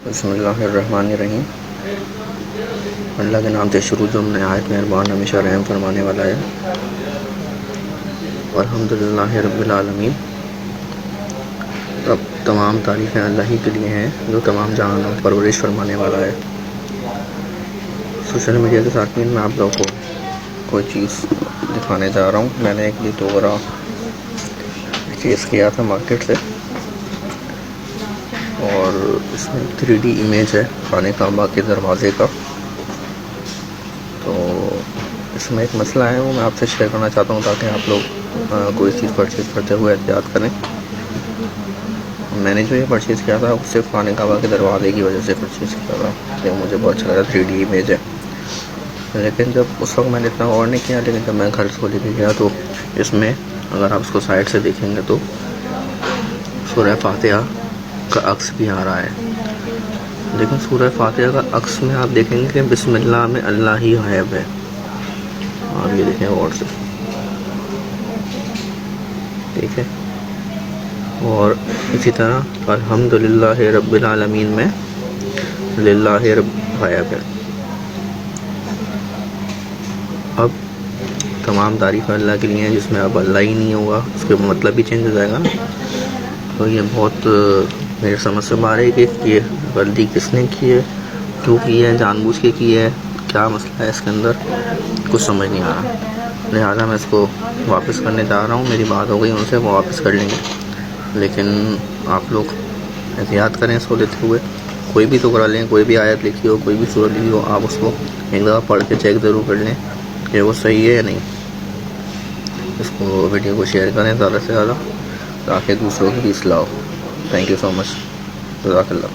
बिस्मिल्लाहिर्रहमानिर्रहीम। अल्लाह के नाम से शुरू जो नहायत मेहरबान हमेशा रहम फरमाने वाला है। अल्हम्दुलिल्लाहि रब्बिल आलमीन। अब तमाम तारीफ़ें अल्लाह ही के लिए हैं जो तमाम जहानों की परवरिश फरमाने वाला है। सोशल मीडिया के साथ में मैं आप लोगों को कोई चीज़ दिखाने जा रहा हूँ। मैंने एक लिथोग्रा परचेज़ किया था मार्केट से और इसमें 3D इमेज है खाने काबा के दरवाज़े का। तो इसमें एक मसला है, वो मैं आपसे शेयर करना चाहता हूँ ताकि आप लोग कोई चीज़ परचेज़ करते हुए एहतियात करें। मैंने जो ये परचेज़ किया था वो सिर्फ खाने काबा के दरवाज़े की वजह से परचेज़ किया था कि मुझे बहुत अच्छा लगा 3D इमेज है। लेकिन जब उस वक्त मैंने इतना गौर नहीं किया, लेकिन जब मैं घर से लेके गया तो इसमें अगर आप उसको साइड से देखेंगे तो सूरह फातिहा का अक्स भी आ रहा है। लेकिन सूरह फातिहा का अक्स में आप देखेंगे कि बिस्मिल्लाह में अल्लाह ही गायब है। आप ये देखें गौर से, ठीक है। और इसी तरह अल्हम्दुलिल्लाहि रब्बिल आलमीन में लिल्लाहि रब गायब है। अब तमाम तारीफ़ अल्लाह के लिए हैं जिसमें अब अल्लाह ही नहीं होगा, उसके मतलब भी चेंज हो जाएगा ना। तो ये बहुत मेरे समझ से बाहर है कि ये गलती किसने की है, क्यों की है, जानबूझ के की है, क्या मसला है इसके अंदर, कुछ समझ नहीं आ रहा। लिहाजा मैं इसको वापस करने जा रहा हूँ। मेरी बात हो गई उनसे, वो वापस कर लेंगे। लेकिन आप लोग एहतियात करें इसको लेते हुए। कोई भी टुकड़ा लें, कोई भी आयत लिखी हो, कोई भी सूरत लिखी हो, आप उसको एक दफ़ा पढ़ के चेक ज़रूर कर लें कि वो सही है या नहीं। इसको वीडियो को शेयर करें ज़्यादा से ज़्यादा ताकि दूसरों की भी इस्लाह हो। Thank you so much. जज़ाकल्लाह।